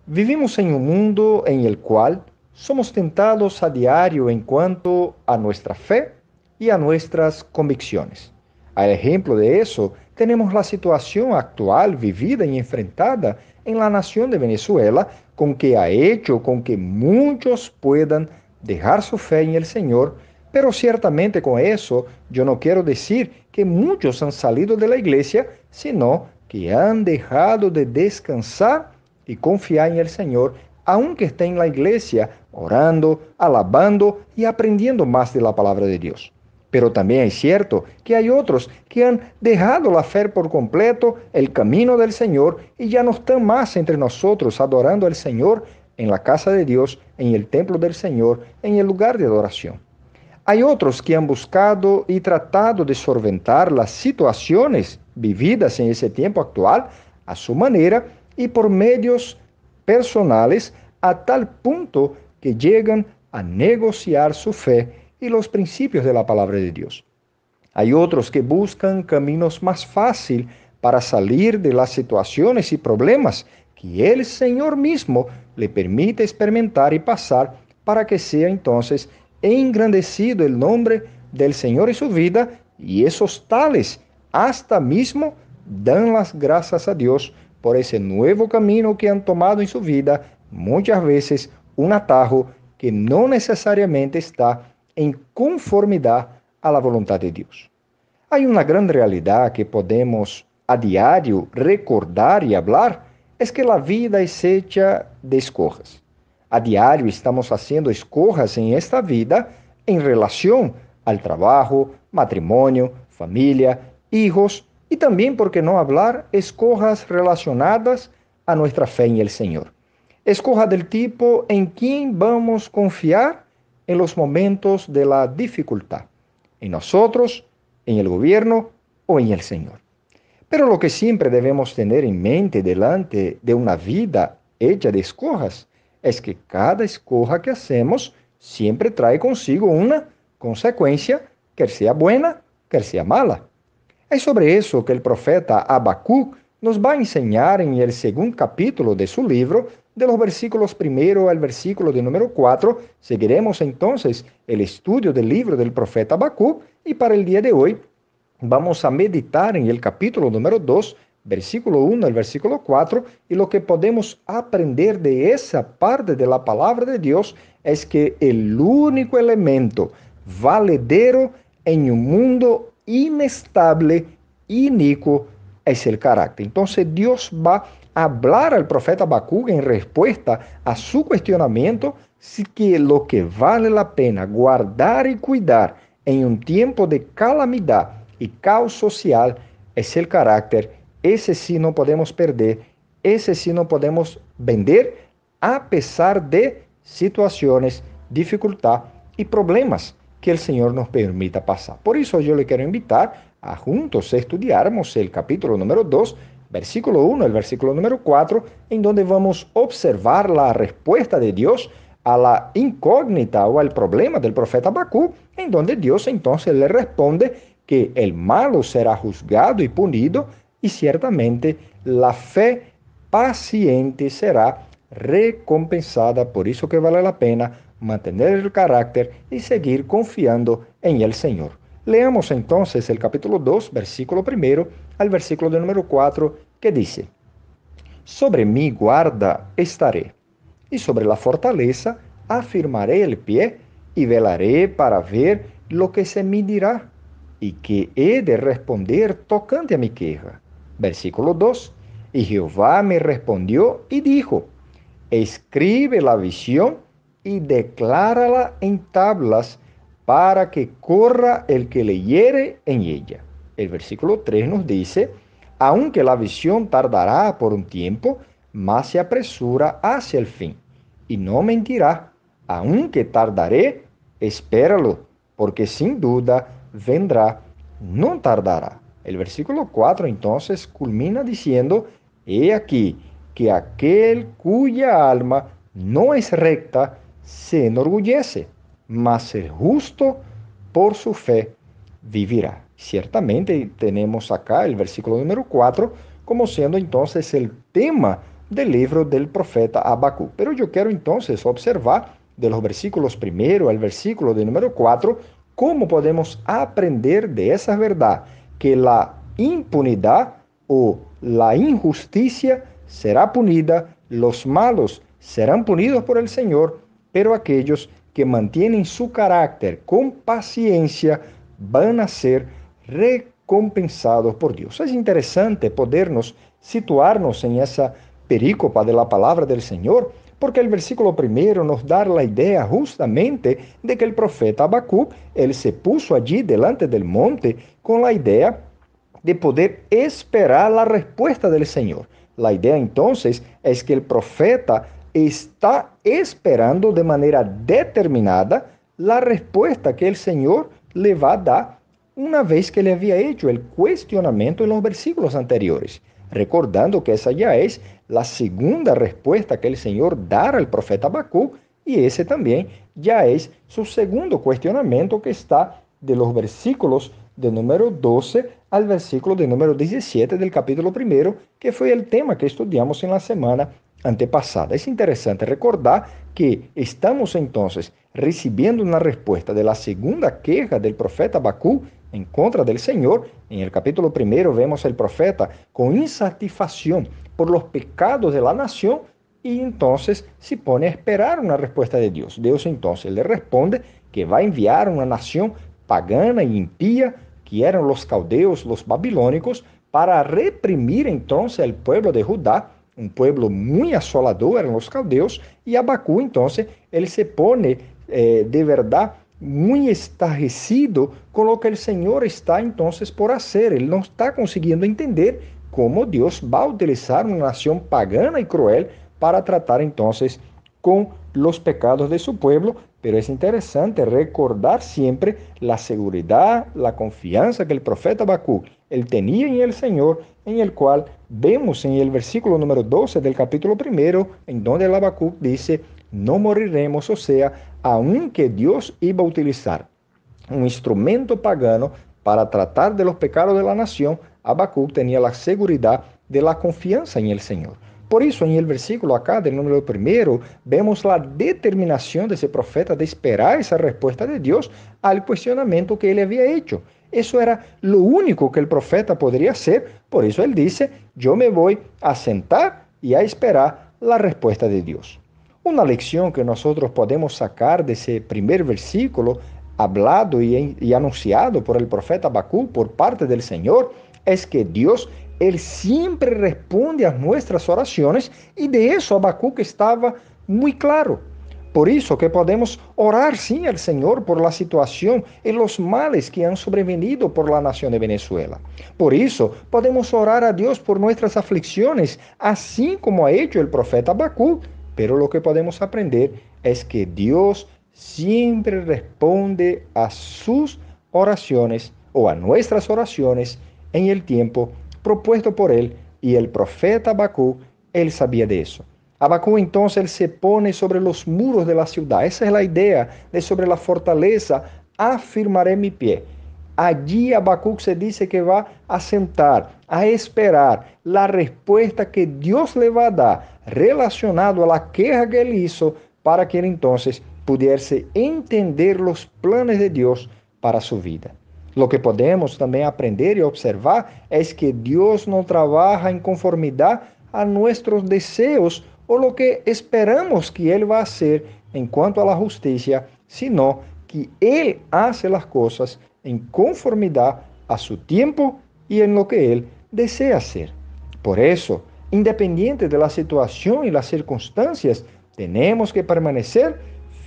Vivimos en un mundo en el cual somos tentados a diario en cuanto a nuestra fe y a nuestras convicciones. A ejemplo de eso, tenemos la situación actual vivida y enfrentada en la nación de Venezuela, con que ha hecho con que muchos puedan dejar su fe en el Señor, pero ciertamente con eso yo no quiero decir que muchos han salido de la iglesia, sino que han dejado de descansar y confiar en el Señor, aunque esté en la iglesia, orando, alabando y aprendiendo más de la palabra de Dios. Pero también es cierto que hay otros que han dejado la fe por completo, el camino del Señor, y ya no están más entre nosotros adorando al Señor en la casa de Dios, en el templo del Señor, en el lugar de adoración. Hay otros que han buscado y tratado de solventar las situaciones vividas en ese tiempo actual a su manera y por medios personales a tal punto que llegan a negociar su fe y los principios de la palabra de Dios. Hay otros que buscan caminos más fáciles para salir de las situaciones y problemas que el Señor mismo le permite experimentar y pasar para que sea entonces engrandecido el nombre del Señor en su vida, y esos tales hasta mismo dan las gracias a Dios por ese nuevo camino que han tomado en su vida, muchas veces un atajo que no necesariamente está en conformidad a la voluntad de Dios. Hay una gran realidad que podemos a diario recordar y hablar, es que la vida es hecha de escojas. A diario estamos haciendo escojas en esta vida en relación al trabajo, matrimonio, familia, hijos y también, por qué no hablar, escojas relacionadas a nuestra fe en el Señor. Escoja del tipo en quién vamos a confiar en los momentos de la dificultad, en nosotros, en el gobierno o en el Señor. Pero lo que siempre debemos tener en mente delante de una vida hecha de escojas es que cada escoja que hacemos siempre trae consigo una consecuencia, quer sea buena, quer sea mala. Es sobre eso que el profeta Habacuc nos va a enseñar en el segundo capítulo de su libro, de los versículos primero al versículo de número 4. Seguiremos entonces el estudio del libro del profeta Habacuc, y para el día de hoy vamos a meditar en el capítulo número 2, versículo 1 al versículo 4, y lo que podemos aprender de esa parte de la palabra de Dios es que el único elemento valedero en un mundo inestable, inicuo, es el carácter. Entonces Dios va a hablar al profeta Habacuc en respuesta a su cuestionamiento si que lo que vale la pena guardar y cuidar en un tiempo de calamidad y caos social es el carácter. Ese sí no podemos perder, ese sí no podemos vender a pesar de situaciones, dificultad y problemas que el Señor nos permita pasar. Por eso yo le quiero invitar a juntos estudiarmos el capítulo número 2, versículo 1 al versículo número 4, en donde vamos a observar la respuesta de Dios a la incógnita o al problema del profeta Habacuc, en donde Dios entonces le responde que el malo será juzgado y punido, y ciertamente la fe paciente será recompensada. Por eso que vale la pena mantener el carácter y seguir confiando en el Señor. Leamos entonces el capítulo 2, versículo primero al versículo de número 4, que dice: Sobre mi guarda estaré, y sobre la fortaleza afirmaré el pie, y velaré para ver lo que se me dirá, y que he de responder tocante a mi queja. Versículo 2. Y Jehová me respondió y dijo: Escribe la visión y declárala en tablas para que corra el que leyere en ella. El versículo 3 nos dice: Aunque la visión tardará por un tiempo, mas se apresura hacia el fin. Y no mentirá: aunque tardaré, espéralo, porque sin duda vendrá, no tardará. El versículo 4 entonces culmina diciendo: He aquí que aquel cuya alma no es recta se enorgullece, mas el justo por su fe vivirá. Ciertamente tenemos acá el versículo número 4 como siendo entonces el tema del libro del profeta Habacuc. Pero yo quiero entonces observar de los versículos 1 al versículo de número 4, cómo podemos aprender de esa verdad, que la impunidad o la injusticia será punida, los malos serán punidos por el Señor, pero aquellos que mantienen su carácter con paciencia van a ser recompensados por Dios. Es interesante podernos situarnos en esa perícopa de la palabra del Señor, porque el versículo 1 nos da la idea justamente de que el profeta Habacuc, él se puso allí delante del monte con la idea de poder esperar la respuesta del Señor. La idea entonces es que el profeta está esperando de manera determinada la respuesta que el Señor le va a dar una vez que le había hecho el cuestionamiento en los versículos anteriores. Recordando que esa ya es la segunda respuesta que el Señor dará al profeta Habacuc, y ese también ya es su segundo cuestionamiento, que está de los versículos de número 12 al versículo de número 17 del capítulo 1, que fue el tema que estudiamos en la semana antepasada. Es interesante recordar que estamos entonces recibiendo una respuesta de la segunda queja del profeta Habacuc en contra del Señor. En el capítulo 1 vemos al profeta con insatisfacción por los pecados de la nación, y entonces se pone a esperar una respuesta de Dios. Dios entonces le responde que va a enviar una nación pagana e impía, que eran los caldeos, los babilónicos, para reprimir entonces al pueblo de Judá, un pueblo muy asolador eran los caldeos, y Habacuc entonces, él se pone de verdad muy estarrecido con lo que el Señor está entonces por hacer. Él no está consiguiendo entender cómo Dios va a utilizar una nación pagana y cruel para tratar entonces con los pecados de su pueblo. Pero es interesante recordar siempre la seguridad, la confianza que el profeta Habacuc él tenía en el Señor, en el cual vemos en el versículo número 12 del capítulo 1, en donde el Habacuc dice: no moriremos, o sea, aunque Dios iba a utilizar un instrumento pagano para tratar de los pecados de la nación, Habacuc tenía la seguridad de la confianza en el Señor. Por eso, en el versículo acá del número 1, vemos la determinación de ese profeta de esperar esa respuesta de Dios al cuestionamiento que él había hecho. Eso era lo único que el profeta podría hacer. Por eso él dice: yo me voy a sentar y a esperar la respuesta de Dios. Una lección que nosotros podemos sacar de ese primer versículo hablado y anunciado por el profeta Habacuc por parte del Señor es que Dios, él siempre responde a nuestras oraciones, y de eso Habacuc estaba muy claro. Por eso que podemos orar sim al Señor por la situación y los males que han sobrevenido por la nación de Venezuela. Por eso podemos orar a Dios por nuestras aflicciones, así como ha hecho el profeta Habacuc. Pero lo que podemos aprender es que Dios siempre responde a sus oraciones o a nuestras oraciones en el tiempo propuesto por él, y el profeta Habacuc, él sabía de eso. Habacuc entonces él se pone sobre los muros de la ciudad. Esa es la idea de sobre la fortaleza afirmaré mi pie. Allí Habacuc se dice que va a sentar, a esperar la respuesta que Dios le va a dar relacionado a la queja que él hizo, para que él entonces pudiese entender los planes de Dios para su vida. Lo que podemos también aprender y observar es que Dios no trabaja en conformidad a nuestros deseos o lo que esperamos que Él va a hacer en cuanto a la justicia, sino que Él hace las cosas en conformidad a su tiempo y en lo que Él desea hacer. Por eso, independiente de la situación y las circunstancias, tenemos que permanecer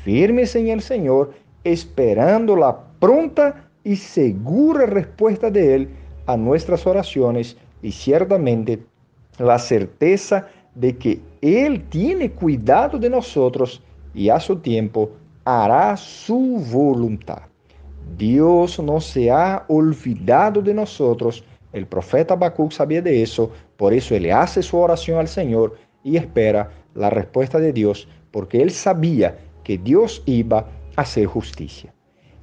firmes en el Señor, esperando la pronta y segura respuesta de Él a nuestras oraciones, y ciertamente la certeza de que Él tiene cuidado de nosotros y a su tiempo hará su voluntad. Dios no se ha olvidado de nosotros. El profeta Habacuc sabía de eso, por eso él hace su oración al Señor y espera la respuesta de Dios, porque él sabía que Dios iba a hacer justicia.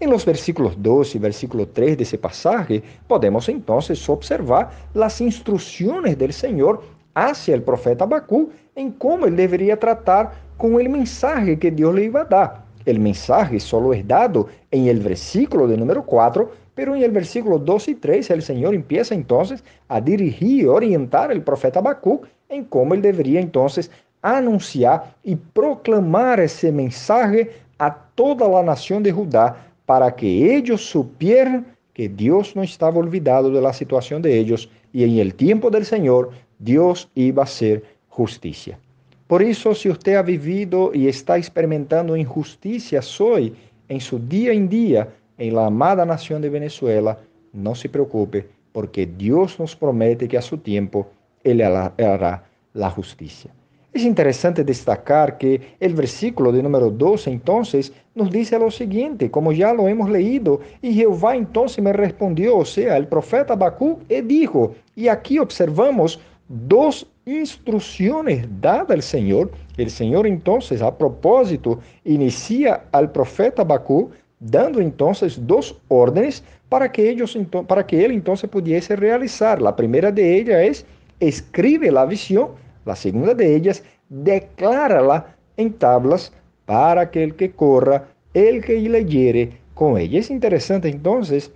En los versículos 2 y versículo 3 de ese pasaje, podemos entonces observar las instrucciones del Señor hacia el profeta Habacuc en cómo él debería tratar con el mensaje que Dios le iba a dar. El mensaje solo es dado en el versículo de número 4, pero en el versículo 2 y 3 el Señor empieza entonces a dirigir y orientar al profeta Habacuc en cómo él debería entonces anunciar y proclamar ese mensaje a toda la nación de Judá para que ellos supieran que Dios no estaba olvidado de la situación de ellos y en el tiempo del Señor Dios iba a hacer justicia. Por eso, si usted ha vivido y está experimentando injusticias hoy, en su día en día, en la amada nación de Venezuela, no se preocupe, porque Dios nos promete que a su tiempo Él hará la justicia. Es interesante destacar que el versículo de número 12 entonces nos dice lo siguiente, como ya lo hemos leído, y Jehová entonces me respondió, o sea, el profeta Habacuc dijo, y aquí observamos dos instrucciones dadas al Señor. El Señor entonces, a propósito, inicia al profeta Habacuc dando entonces dos órdenes para que él entonces pudiese realizar. La primera de ellas es, escribe la visión. La segunda de ellas, declárala en tablas para que el que corra, el que leyere con ella. Es interesante entonces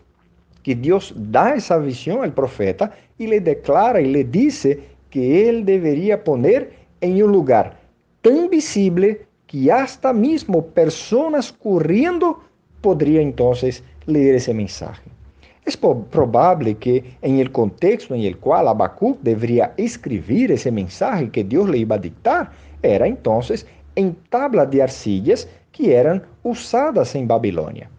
que Dios da esa visión al profeta y le declara y le dice que él debería poner en un lugar tan visible que hasta mismo personas corriendo podría entonces leer ese mensaje. Es probable que en el contexto en el cual Habacuc debería escribir ese mensaje que Dios le iba a dictar, era entonces en tablas de arcillas que eran usadas en Babilonia.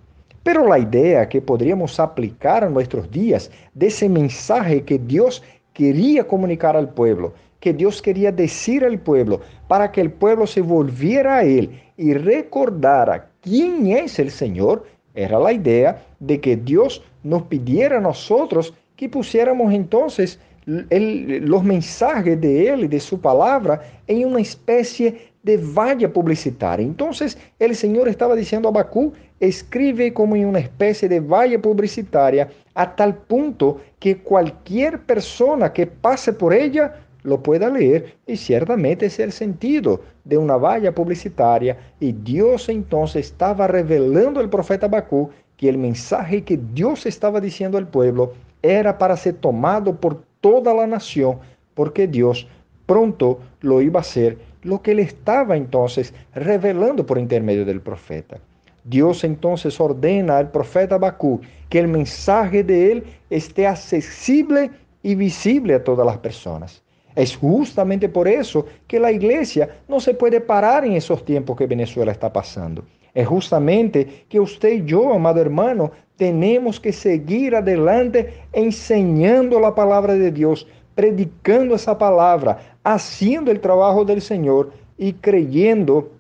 Pero la idea que podríamos aplicar a nuestros días de ese mensaje que Dios quería comunicar al pueblo, que Dios quería decir al pueblo, para que el pueblo se volviera a Él y recordara quién es el Señor, era la idea de que Dios nos pidiera a nosotros que pusiéramos entonces los mensajes de Él y de su palabra en una especie de valla publicitaria. Entonces el Señor estaba diciendo a Habacuc, escribe como en una especie de valla publicitaria a tal punto que cualquier persona que pase por ella lo pueda leer, y ciertamente ese es el sentido de una valla publicitaria, y Dios entonces estaba revelando al profeta Habacuc que el mensaje que Dios estaba diciendo al pueblo era para ser tomado por toda la nación, porque Dios pronto lo iba a hacer, lo que él estaba entonces revelando por intermedio del profeta. Dios entonces ordena al profeta Habacuc que el mensaje de él esté accesible y visible a todas las personas. Es justamente por eso que la iglesia no se puede parar en esos tiempos que Venezuela está pasando. Es justamente que usted y yo, amado hermano, tenemos que seguir adelante enseñando la palabra de Dios, predicando esa palabra, haciendo el trabajo del Señor y creyendo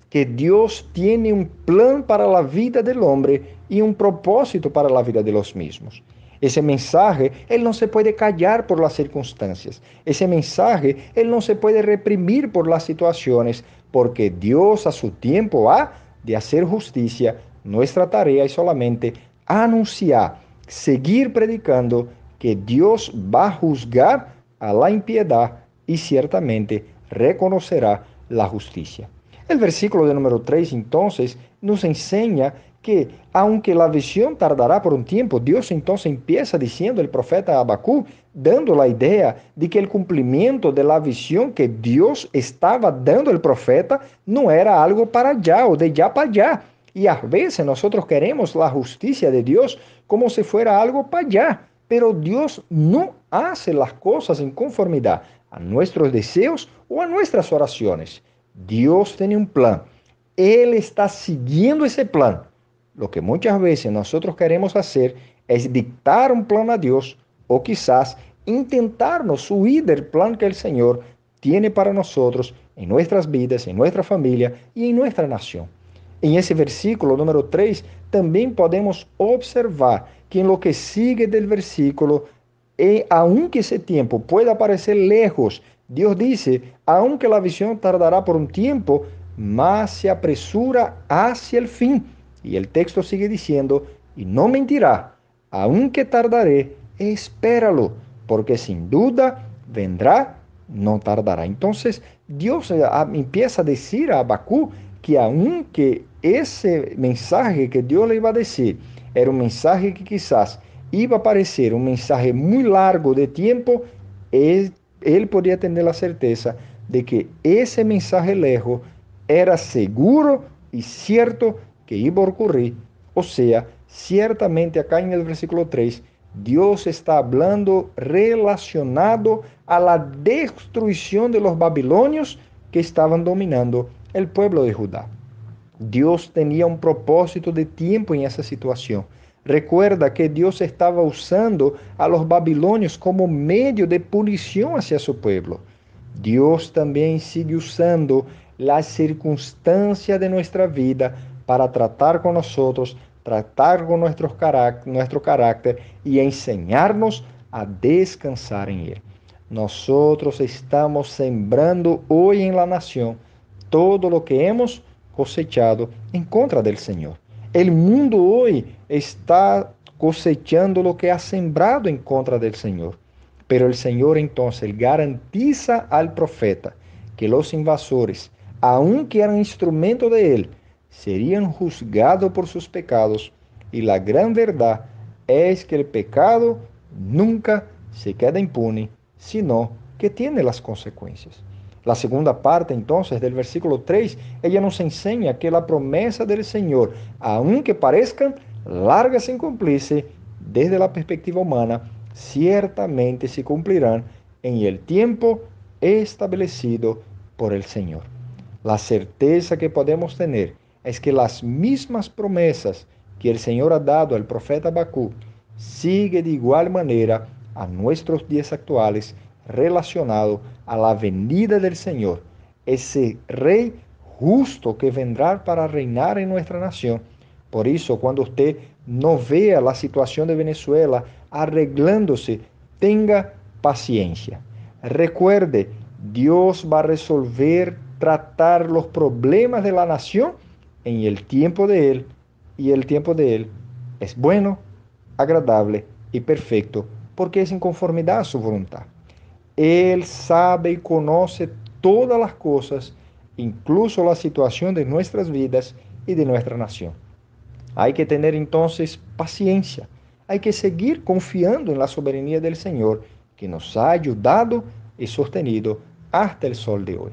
que Dios tiene un plan para la vida del hombre y un propósito para la vida de los mismos. Ese mensaje, él no se puede callar por las circunstancias. Ese mensaje, él no se puede reprimir por las situaciones, porque Dios a su tiempo ha de hacer justicia. Nuestra tarea es solamente anunciar, seguir predicando que Dios va a juzgar a la impiedad y ciertamente reconocerá la justicia. El versículo de número 3 entonces nos enseña que aunque la visión tardará por un tiempo, Dios entonces empieza diciendo el profeta Habacuc, dando la idea de que el cumplimiento de la visión que Dios estaba dando al profeta no era algo para allá o de allá para allá. Y a veces nosotros queremos la justicia de Dios como si fuera algo para allá, pero Dios no hace las cosas en conformidad a nuestros deseos o a nuestras oraciones. Dios tiene un plan. Él está siguiendo ese plan. Lo que muchas veces nosotros queremos hacer es dictar un plan a Dios o quizás intentarnos huir del plan que el Señor tiene para nosotros en nuestras vidas, en nuestra familia y en nuestra nación. En ese versículo número 3 también podemos observar que en lo que sigue del versículo, aunque ese tiempo pueda parecer lejos, Dios dice, aunque la visión tardará por un tiempo, mas se apresura hacia el fin. Y el texto sigue diciendo, y no mentirá, aunque tardaré, espéralo, porque sin duda vendrá no tardará. Entonces, Dios empieza a decir a Habacuc que aunque ese mensaje que Dios le iba a decir era un mensaje que quizás iba a parecer un mensaje muy largo de tiempo, él podía tener la certeza de que ese mensaje lejos era seguro y cierto que iba a ocurrir. O sea, ciertamente acá en el versículo 3, Dios está hablando relacionado a la destrucción de los babilonios que estaban dominando el pueblo de Judá. Dios tenía un propósito de tiempo en esa situación. Recuerda que Dios estaba usando a los babilonios como medio de punición hacia su pueblo. Dios también sigue usando las circunstancias de nuestra vida para tratar con nosotros, tratar con nuestro carácter y enseñarnos a descansar en Él. Nosotros estamos sembrando hoy en la nación todo lo que hemos cosechado en contra del Señor. El mundo hoy está cosechando lo que ha sembrado en contra del Señor. Pero el Señor entonces garantiza al profeta que los invasores, aunque eran instrumento de él, serían juzgados por sus pecados. Y la gran verdad es que el pecado nunca se queda impune, sino que tiene las consecuencias. La segunda parte entonces del versículo 3, ella nos enseña que la promesa del Señor, aunque parezcan largas sin cumplirse desde la perspectiva humana, ciertamente se cumplirán en el tiempo establecido por el Señor. La certeza que podemos tener es que las mismas promesas que el Señor ha dado al profeta Habacuc sigue de igual manera a nuestros días actuales relacionado a la venida del Señor, ese rey justo que vendrá para reinar en nuestra nación. Por eso, cuando usted no vea la situación de Venezuela arreglándose, tenga paciencia. Recuerde, Dios va a resolver, tratar los problemas de la nación en el tiempo de Él, y el tiempo de Él es bueno, agradable y perfecto, porque es en conformidad a su voluntad. Él sabe y conoce todas las cosas, incluso la situación de nuestras vidas y de nuestra nación. Hay que tener entonces paciencia. Hay que seguir confiando en la soberanía del Señor, que nos ha ayudado y sostenido hasta el sol de hoy.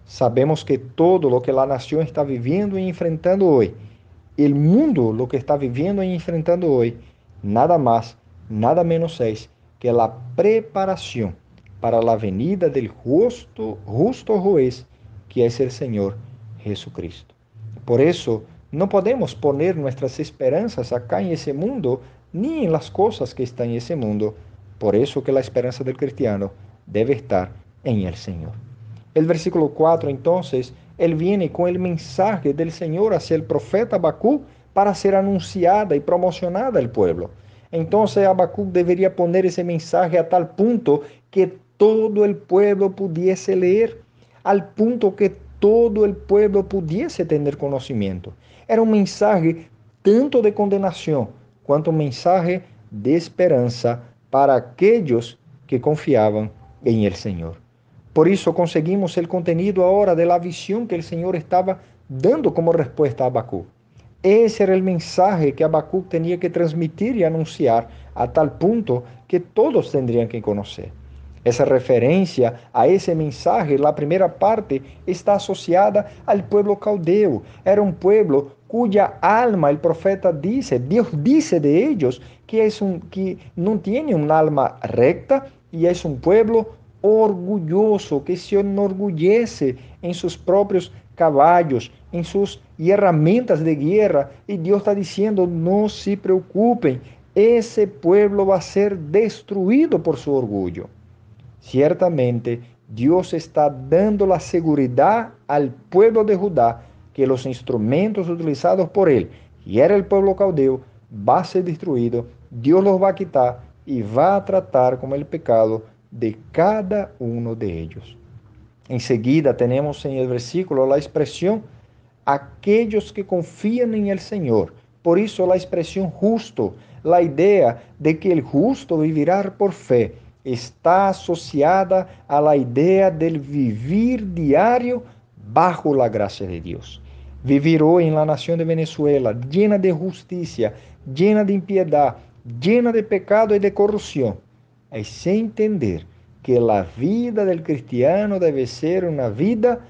Sabemos que todo lo que la nación está viviendo y enfrentando hoy, el mundo lo que está viviendo y enfrentando hoy, nada más, nada menos es que la preparación para la venida del justo juez, que es el Señor Jesucristo. Por eso, no podemos poner nuestras esperanzas acá en ese mundo, ni en las cosas que están en ese mundo. Por eso que la esperanza del cristiano debe estar en el Señor. El versículo 4, entonces, él viene con el mensaje del Señor hacia el profeta Habacuc para ser anunciada y promocionada al pueblo. Entonces Habacuc debería poner ese mensaje a tal punto que todo el pueblo pudiese leer, al punto que todo el pueblo pudiese tener conocimiento. Era un mensaje tanto de condenación cuanto un mensaje de esperanza para aquellos que confiaban en el Señor. Por eso conseguimos el contenido ahora de la visión que el Señor estaba dando como respuesta a Habacuc. Ese era el mensaje que Habacuc tenía que transmitir y anunciar a tal punto que todos tendrían que conocer. Esa referencia a ese mensaje, la primera parte, está asociada al pueblo caldeo. Era un pueblo cuya alma el profeta dice, Dios dice de ellos que no tiene un alma recta y es un pueblo orgulloso, que se enorgullece en sus propios caballos, en sus herramientas de guerra. Y Dios está diciendo, no se preocupen, ese pueblo va a ser destruido por su orgullo. Ciertamente, Dios está dando la seguridad al pueblo de Judá que los instrumentos utilizados por él, y era el pueblo caldeo, va a ser destruido, Dios los va a quitar y va a tratar con el pecado de cada uno de ellos. Enseguida tenemos en el versículo la expresión aquellos que confían en el Señor. Por eso la expresión justo, la idea de que el justo vivirá por fe. está asociada a la idea del vivir diario bajo la gracia de Dios. Vivir hoy en la nación de Venezuela llena de justicia, llena de impiedad, llena de pecado y de corrupción, es entender que la vida del cristiano debe ser una vida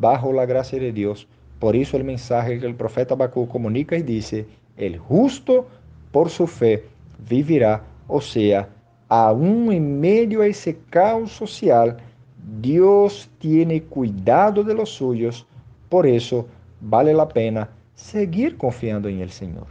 bajo la gracia de Dios. Por eso el mensaje que el profeta Habacuc comunica y dice, el justo por su fe vivirá, o sea, aún en medio a ese caos social, Dios tiene cuidado de los suyos, por eso vale la pena seguir confiando en el Señor.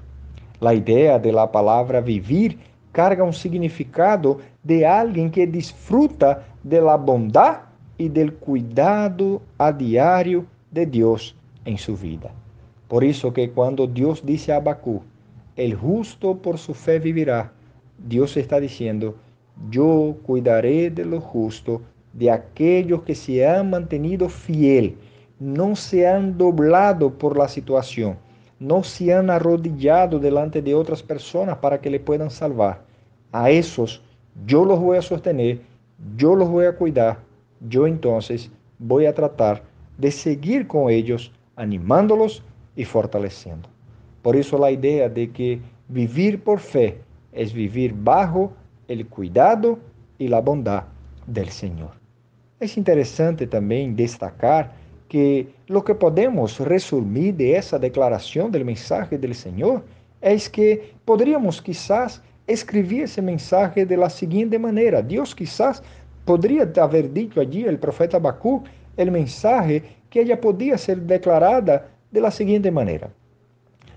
La idea de la palabra vivir carga un significado de alguien que disfruta de la bondad y del cuidado a diario de Dios en su vida. Por eso que cuando Dios dice a Habacuc, el justo por su fe vivirá, Dios está diciendo, yo cuidaré de lo justo, de aquellos que se han mantenido fiel, no se han doblado por la situación, no se han arrodillado delante de otras personas para que le puedan salvar. A esos yo los voy a sostener, yo los voy a cuidar, yo entonces voy a tratar de seguir con ellos, animándolos y fortaleciendo. Por eso la idea de que vivir por fe es vivir bajo el cuidado y la bondad del Señor. Es interesante también destacar que lo que podemos resumir de esa declaración del mensaje del Señor es que podríamos quizás escribir ese mensaje de la siguiente manera. Dios quizás podría haber dicho allí el profeta Habacuc el mensaje que ella podía ser declarada de la siguiente manera.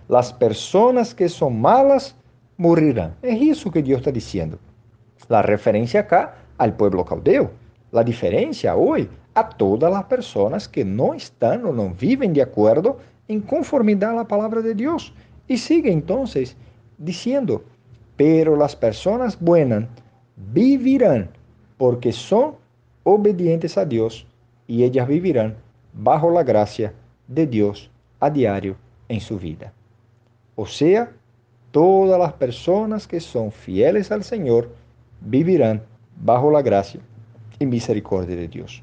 Las personas que son malas morirán. Es eso que Dios está diciendo. La referencia acá al pueblo caldeo. La diferencia hoy a todas las personas que no están o no viven de acuerdo en conformidad a la palabra de Dios. Y sigue entonces diciendo, pero las personas buenas vivirán porque son obedientes a Dios y ellas vivirán bajo la gracia de Dios a diario en su vida. O sea, todas las personas que son fieles al Señor vivirán bajo la gracia y misericordia de Dios.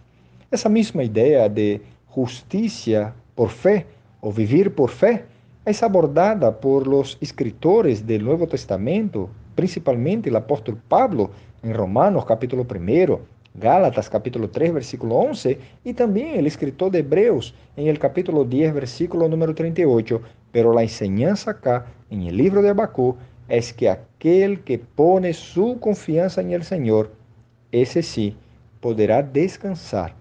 Esa misma idea de justicia por fe o vivir por fe es abordada por los escritores del Nuevo Testamento, principalmente el apóstol Pablo en Romanos capítulo 1, Gálatas capítulo 3, versículo 11, y también el escritor de Hebreos en el capítulo 10, versículo número 38, pero la enseñanza acá en el libro de Habacuc es que aquel que pone su confianza en el Señor, ese sí podrá descansar,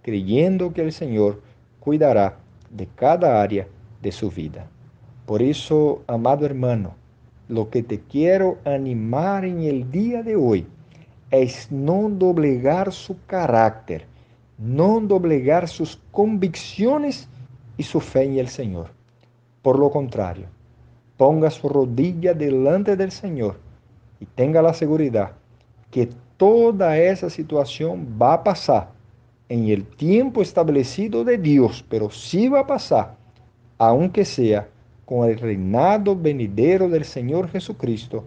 creyendo que el Señor cuidará de cada área de su vida. Por eso, amado hermano, lo que te quiero animar en el día de hoy es no doblegar su carácter, no doblegar sus convicciones y su fe en el Señor. Por lo contrario, ponga su rodilla delante del Señor y tenga la seguridad que toda esa situación va a pasar en el tiempo establecido de Dios, pero sí va a pasar, aunque sea con el reinado venidero del Señor Jesucristo,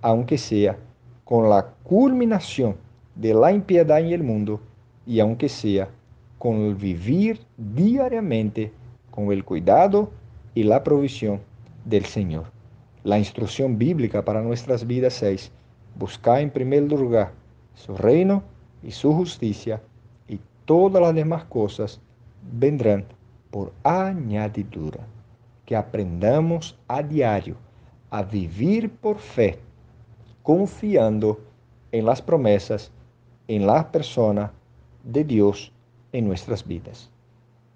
aunque sea con la culminación de la impiedad en el mundo y aunque sea con el vivir diariamente con el cuidado y la provisión del Señor. La instrucción bíblica para nuestras vidas es buscar en primer lugar su reino y su justicia, y todas las demás cosas vendrán por añadidura. Que aprendamos a diario a vivir por fe, confiando en las promesas, en la persona de Dios en nuestras vidas.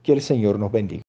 Que el Señor nos bendiga.